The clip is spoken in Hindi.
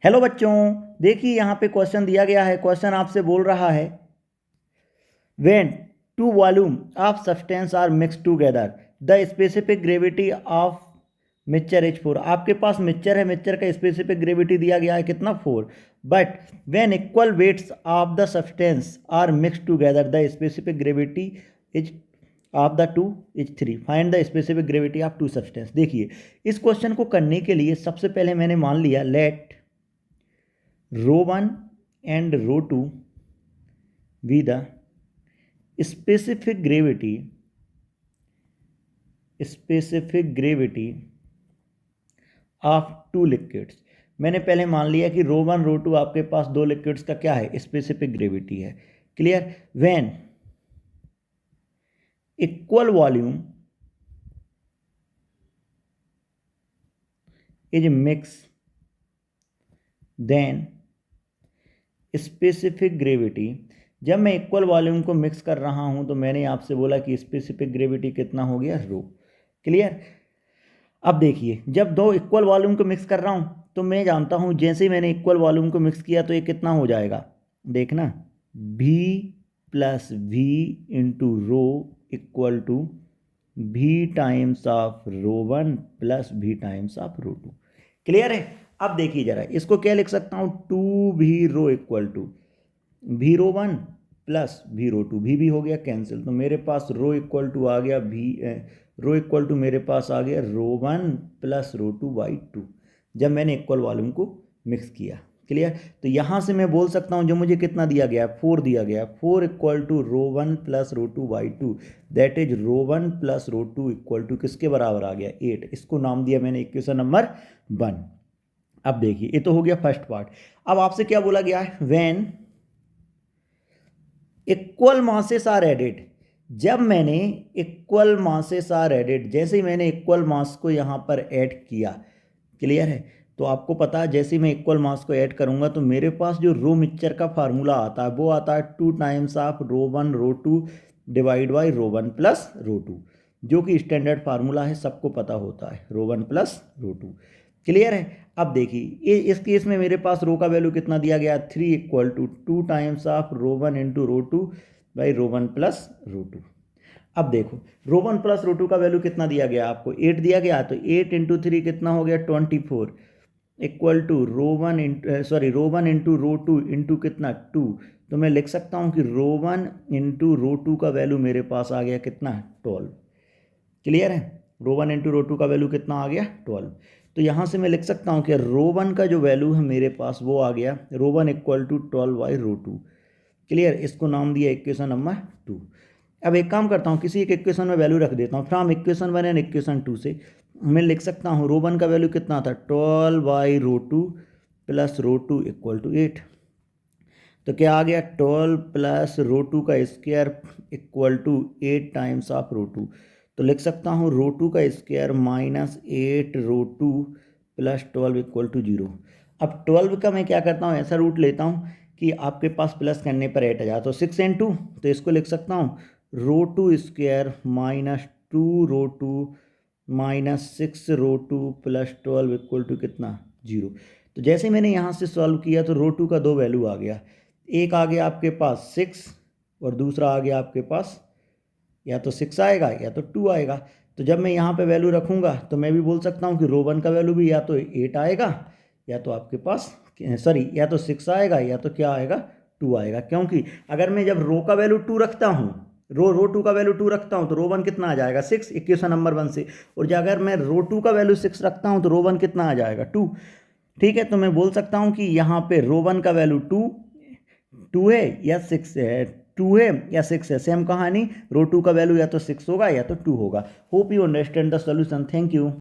हेलो बच्चों, देखिए यहाँ पे क्वेश्चन दिया गया है। क्वेश्चन आपसे बोल रहा है when two volume of substance are mix together the specific gravity of mixture is 4। आपके पास मिक्सचर है, मिक्सचर का स्पेसिफिक ग्रेविटी दिया गया है कितना 4। But when equal weights of the substance are mix together the specific gravity is of the two is 3। Find the specific gravity of two substance. देखिए इस क्वेश्चन को करने के लिए सबसे पहले मैंने मान लिया late ρ1 and ρ2 be the specific gravity of two liquids। मैंने पहले मान लिया कि ρ1 ρ2 आपके पास दो लिक्विड्स का क्या है, स्पेसिफिक ग्रेविटी है। Clear. When equal volume is mix then specific gravity. जब मैं इक्वल वॉल्यूम को मिक्स कर रहा हूं तो मैंने आपसे बोला कि स्पेसिफिक ग्रेविटी कितना हो गया, रो। क्लियर। अब देखिए जब दो इक्वल वॉल्यूम को मिक्स कर रहा हूं तो मैं जानता हूं जैसे ही मैंने इक्वल वॉल्यूम को मिक्स किया तो ये कितना हो जाएगा, देखना V plus V into rho equal to V times of ρ1 plus V times of ρ2। Clear है। अब देखिए जरा इसको क्या लिख सकता हूँ, 2V rho equal to V ρ1 plus V ρ2। भी हो गया कैंसिल, तो मेरे पास रो इक्वल टू आ गया रो इक्वल टू मेरे पास आ गया ρ1 प्लस ρ2/2 जब मैंने इक्वल वॉल्यूम को मिक्स किया। क्लियर। तो यहाँ से मैं बोल सकता हूँ जो मुझे कितना दिया गया है, 4 दिया गया है, 4 equal to ρ1 plus ρ2/2 that is ρ1 plus ρ2 equal to किसके बराबर आ गया, 8। इसको नाम दिया मैंने इक्वेशन नंबर 1। अब देखिए ये तो हो गया फर्स्ट पार्ट। अब आपसे क्या बोला गया है, when equal masses are added. जब मैंने इक्वल मासेस आर एडेड, जैसे ही मैंने इक्वल मास को यहाँ पर ऐड किया, क्लियर है, तो आपको पता है जैसे ही मैं इक्वल मास को ऐड करूँगा तो मेरे पास जो रो मिक्सचर का फार्मूला आता है वो आता है 2 times of ρ1 ρ2 divide by ρ1 plus ρ2, जो कि स्टैंडर्ड फार्मूला है, सबको पता होता है, ρ1 प्लस ρ2। क्लियर है। अब देखिए इस केस में मेरे पास रो का वैल्यू कितना दिया गया, 3 equal to 2 times of ρ1 into ρ2 by ρ1 plus ρ2। अब देखो ρ1 प्लस ρ2 का वैल्यू कितना दिया गया आपको, 8 दिया गया, तो 8 इंटू 3 कितना हो गया, 24 इक्वल टू ρ1 इंटू ρ2 इंटू कितना 2। तो मैं लिख सकता हूँ कि ρ1 इंटू ρ2 का वैल्यू मेरे पास आ गया कितना, 12। क्लियर है। ρ1 इंटू ρ2 का वैल्यू कितना आ गया, 12। तो यहाँ से मैं लिख सकता हूँ कि ρ1 का जो वैल्यू है मेरे पास वो आ गया ρ1 इक्वल टू 12 बाई ρ2। क्लियर। इसको नाम दिया इक्वेशन नंबर 2। अब एक काम करता हूँ, किसी एक इक्वेशन में वैल्यू रख देता हूँ फ्रॉम इक्वेशन 1 एंड इक्वेशन 2 से। मैं लिख सकता हूँ ρ1 का वैल्यू कितना था, 12 बाई ρ2 प्लस ρ2 इक्वल टू 8। तो क्या आ गया, 12 प्लस ρ2 का square equal to 8 times of ρ2। तो लिख सकता हूँ ρ2 का square minus 8 ρ2 plus 12 equal to 0। अब 12 का मैं क्या करता हूँ, ऐसा रूट लेता हूँ कि आपके पास प्लस करने पर 8 आ जाए, तो 6 × 2, तो इसको लिख सकता हूँ ρ2 square minus 2 ρ2 minus 6 ρ2 plus 12 equal to कितना, 0। तो जैसे मैंने यहाँ से सॉल्व किया तो ρ2 का दो वैल्यू आ गया, एक आ गया आपके पास 6 और दूसरा आ गया आपके पास या तो 6 आएगा या तो 2 आएगा। तो जब मैं यहाँ पे वैल्यू रखूँगा तो मैं भी बोल सकता हूँ कि ρ1 का वैल्यू भी या तो 8 आएगा या तो आपके पास या तो 6 आएगा या तो क्या आएगा, 2 आएगा। क्योंकि अगर मैं जब रो का वैल्यू 2 रखता हूँ, रो2 का वैल्यू 2 रखता हूँ तो ρ1 कितना आ जाएगा, 6 इक्वेशन नंबर 1 से। और जब अगर मैं रो2 का वैल्यू 6 रखता हूँ तो ρ1 कितना आ जाएगा, 2। ठीक है। तो मैं बोल सकता हूँ कि यहाँ पे ρ1 का वैल्यू 2 है या 6 है, 2 है या 6 है, सेम कहानी। ρ2 का वैल्यू या तो 6 होगा या तो 2 होगा। Hope you understand the solution. Thank you.